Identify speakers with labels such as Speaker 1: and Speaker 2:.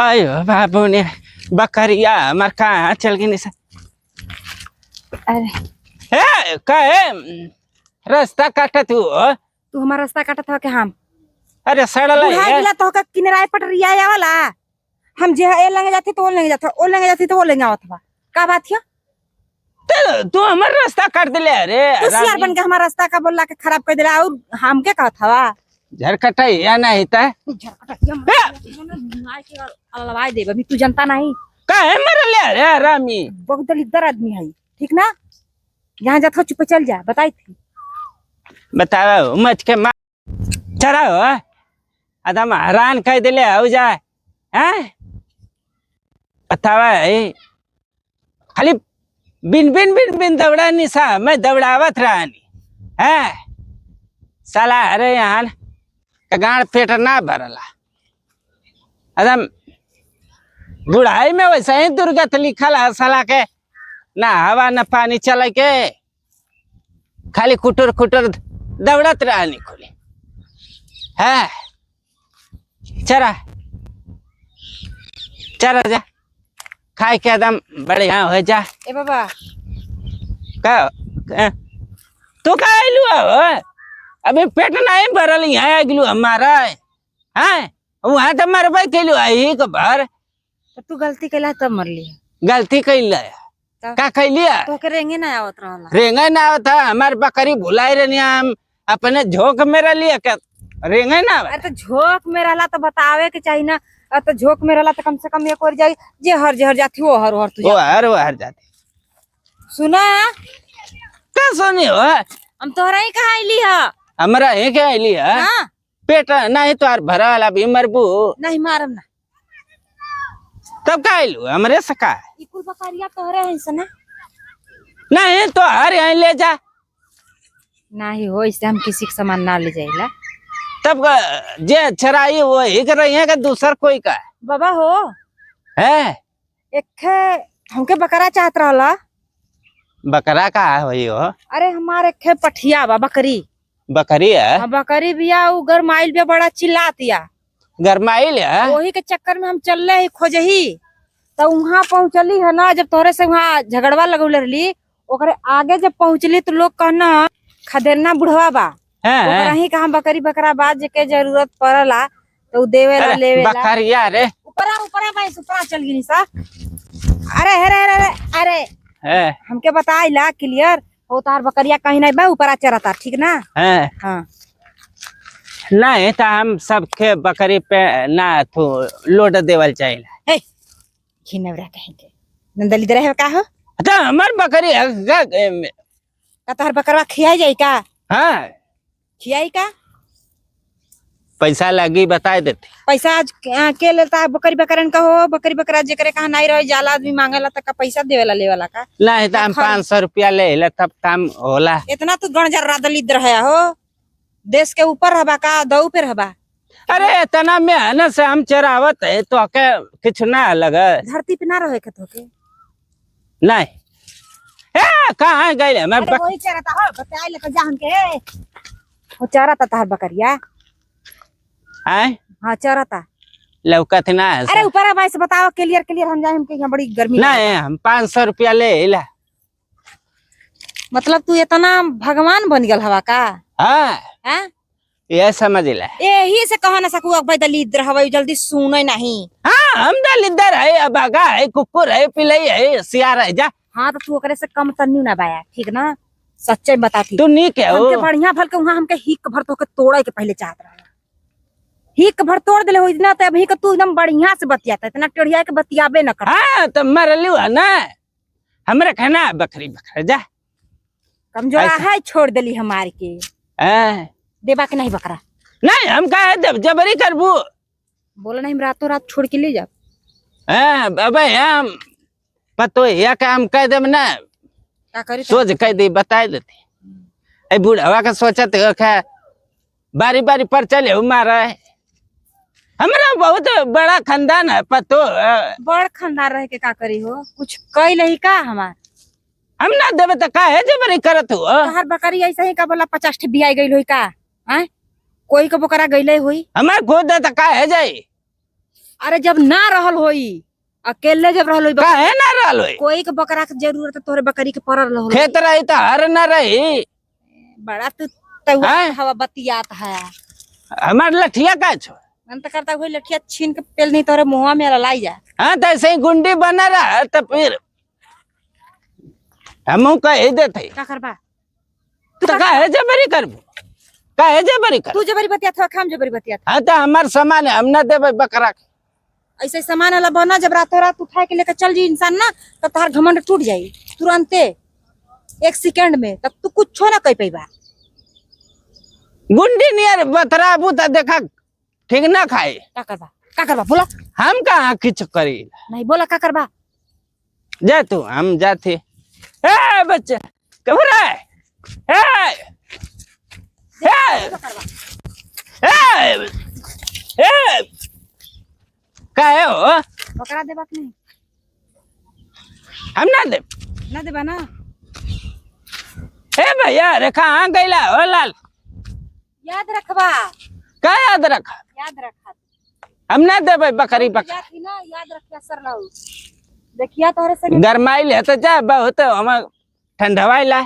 Speaker 1: आयो बाबू ने बकरिया हमार कहाँ चल गई निशा।
Speaker 2: अरे
Speaker 1: है कहे रास्ता काटा तू
Speaker 2: तू हमारा रास्ता काटत हो के हम
Speaker 1: अरे सड़ल
Speaker 2: बुढ़ा
Speaker 1: है
Speaker 2: गिला तो का किनारे पर रिया वाला हम जे ए लंगे जाती तो ओ लंगे जाता ओ लंगे जाती तो ओ लंगे आवत बा का बात है
Speaker 1: तो तू हमार रास्ता काट दिले। अरे
Speaker 2: तू सियार बन के हमारा रास्ता का बोला के खराब कर दिला और हम के कहत हवा
Speaker 1: झरकटा या नहीं था
Speaker 2: अलवाई दे अभी तू जनता नहीं
Speaker 1: काहे मरले। अरे रामी
Speaker 2: बहुत दलिद्दर आदमी है ठीक ना यहाँ जाता चुप चल जा बताई थी
Speaker 1: बताओ मत के मार चरा हो आदम हैरान कह दिले हो जाए हैं बतावा खाली बिन बिन बिन बिन दौड़ा निशा मैं दौड़ावत रहनी है साला। अरे यहाँ का गाड़ पेट ना भरला एकदम बुढ़ाई में वैसा ही दुर्गत लिखल है साला के ना हवा न पानी चल के खाली कुटुर कुटुर दौड़त रहनी खुली है। चरा चरा जा खाए के एकदम बढ़िया हो जा।
Speaker 2: ए बाबा
Speaker 1: का तू का आइलू हो अभी पेट नहीं भरल यहाँ आगलू हमारा है वहां तो मरबे कैलू आई के भर
Speaker 2: तो तू गलती कैला तब मरली
Speaker 1: गलती कैल का कैलिया
Speaker 2: तो के रेंगे ना आवत रहला
Speaker 1: रेंगे ना आवता हमार बकरी भुलाई रहनी हम अपने झोंक में रलिया क्या रेंगे ना
Speaker 2: अरे तो झोंक में रहला तो बतावे के चाहिए ना तो झोंक में रहला तो कम से कम एक और जाई जे हर जाती वो हर तू
Speaker 1: वो हर जाती
Speaker 2: सुना
Speaker 1: का सुनी हो
Speaker 2: हम तोहरा ही कहा आईली है
Speaker 1: हमारा है क्या लिया
Speaker 2: हां
Speaker 1: पेट नहीं तो भरा वाला भी मरबू
Speaker 2: नहीं मारम ना
Speaker 1: तब का आइलू हमरे सका
Speaker 2: ई कुल बकरिया तोहरे है सना
Speaker 1: नहीं तो हर यहाँ ले जा
Speaker 2: नहीं हो इससे हम किसी के सामान ना ले जाइला
Speaker 1: तब जे चराई वो ही कर रही है कि दूसर कोई का
Speaker 2: बाबा हो
Speaker 1: है
Speaker 2: एक हमके बकरा चाहत रहला
Speaker 1: बकरा का होई हो
Speaker 2: अरे हमारे खे पठिया बा बकरी
Speaker 1: बकरी है
Speaker 2: हाँ बकरी बिया उ गरमाइल पे बड़ा चिल्लातिया
Speaker 1: गरमाइल है
Speaker 2: वही के चक्कर में हम चल रहे खोजही तो वहां पहुंचली है ना जब तोहरे से वहां झगड़वा लगौले रहली ओकरे आगे जब पहुंचली तो लोग कहना खदेरना बुढ़वा बा ओकरा ही कहा बकरी बकरा बात जेके जरूरत पड़ला तो देवेला लेवेला
Speaker 1: बकरिया रे
Speaker 2: ऊपरा ऊपरा भाई ऊपरा चल गई सा अरे अरे अरे अरे
Speaker 1: है
Speaker 2: हमके बताइला क्लियर हो तार बकरिया कहीं नहीं बा ऊपरा चरता ठीक ना
Speaker 1: है
Speaker 2: हाँ
Speaker 1: नहीं तो हम सबके बकरी पे ना तो लोड देवल चाहिए
Speaker 2: हे घिनवरा कहीं के नंदली दे रहे का हो
Speaker 1: तो हमार बकरी है
Speaker 2: का तार बकरवा खियाई जाई का
Speaker 1: हाँ
Speaker 2: खियाई का
Speaker 1: पैसा लगी बता देते
Speaker 2: पैसा आज के लेता है बकरी बकरन का हो बकरी बकरा जेकरे कहा नहीं रहे जाला आदमी मांगेला तक का पैसा देवेला लेवाला का
Speaker 1: नहीं तो हम 500 रुपया ले तब काम होला।
Speaker 2: इतना तू गणजर रादली रहा हो देश के ऊपर रहबा का दऊ पे रहबा
Speaker 1: अरे इतना मेहनत से हम चरावत है तो के कुछ ना लगा
Speaker 2: धरती पे ना रहे के तो के
Speaker 1: नहीं ए कहां गइले मैं
Speaker 2: अरे वही चरता हो बताई ले तो जा हमके वो चरता तार बकरिया
Speaker 1: हैं
Speaker 2: हां चरता
Speaker 1: लौकत ना है
Speaker 2: अरे ऊपर है भाई से बताओ क्लियर हम जाए हमके यहाँ बड़ी गर्मी
Speaker 1: नहीं हम 500 रुपया ले ला
Speaker 2: मतलब तू इतना भगवान बन गल हवा का
Speaker 1: हाँ
Speaker 2: हैं
Speaker 1: ये समझ ले
Speaker 2: यही से कहा ना सकू अब दलिद्र हवा जल्दी सुने नहीं
Speaker 1: हाँ हम दलिद्र है अबागा है कुकुर है पिलई है सियार है जा
Speaker 2: हाँ तो तू ओकरे से कम तन्नी ना बाया ठीक ना सच्चाई बताती
Speaker 1: तू नहीं के हो
Speaker 2: हमके बढ़िया भल के वहां हमके हिक भर तो के तोड़े के पहले चाहत रहा हिक भर तोड़ दिले हो इतना तो अभी के तू एकदम बढ़िया से बतियाता इतना टेढ़िया के बतियाबे न कर
Speaker 1: हाँ तो मरलू है ना हमरे कहना बकरी बकरा जा
Speaker 2: कमजोरा है छोड़ दिली हमार के
Speaker 1: हाँ
Speaker 2: देबा के नहीं बकरा
Speaker 1: नहीं हम कहा जबरी करबू
Speaker 2: बोला नहीं हम रातों रात छोड़ के ले जा
Speaker 1: हाँ अबे हम पतो या का हम कह देब ना
Speaker 2: क्या करी
Speaker 1: सोच कह दी बता देते बूढ़वा का सोचत बारी बारी पर चले मारा है हमारा बहुत बड़ा खानदान है पतो
Speaker 2: बड़ खानदार रह के का करी हो कुछ कई नहीं का हमार
Speaker 1: हम ना देवे तो का है जबरी करत हो
Speaker 2: हर बकरी ऐसा ही का बोला 50 ठे बियाई गई हुई का हैं कोई को बकरा गईले हुई
Speaker 1: हमार खुद तो का है जाई
Speaker 2: अरे जब ना रहल होई अकेले जब रहल होई
Speaker 1: काहे ना रहल होई
Speaker 2: कोई के बकरा के जरूरत है तोरे बकरी के पड़ल रहल
Speaker 1: खेत रही तो हर ना रही
Speaker 2: बड़ा तू
Speaker 1: हैं?
Speaker 2: हवा बतियात है
Speaker 1: हमार लठिया का छो
Speaker 2: मन तो करता हुई लठिया छीन के पेल नहीं तोरे मुंह में लाई जा
Speaker 1: हाँ तो ऐसे ही गुंडी बना रहा तो फिर हम कह देते
Speaker 2: का करबा
Speaker 1: तो काहे जबरी करबू काहे जबरी कर
Speaker 2: तू जबरी बतियात हो हम जबरी बतियात
Speaker 1: हाँ तो हमार सामान है हम ना देवे बकरा के
Speaker 2: ऐसे सामान वाला बना जब रातों रात उठा के लेकर चल जी इंसान ना तो तार घमंड टूट जाई तुरंते 1 सेकंड में तब तू कुछ ना कह पैबा
Speaker 1: गुंडी नियर बतरा बूता देखा ठीक ना खाए
Speaker 2: का करबा बोला
Speaker 1: हम कहाँ किच करी
Speaker 2: नहीं बोला का करबा
Speaker 1: जा तू हम जाते ए बच्चा कब रहा है का है हो
Speaker 2: बकरा देबा कि नहीं
Speaker 1: हम ना दे
Speaker 2: ना देबा ना
Speaker 1: ए भैया रे कहाँ गईला हो लाल
Speaker 2: याद रखबा
Speaker 1: का याद रखा
Speaker 2: याद रखा
Speaker 1: हम ना देवे बकरी बकरा
Speaker 2: जाती ना याद रखिया सर लाऊ देखिया तोरे से
Speaker 1: गरमाइल है तो जा बहुत हम ठंडवाइला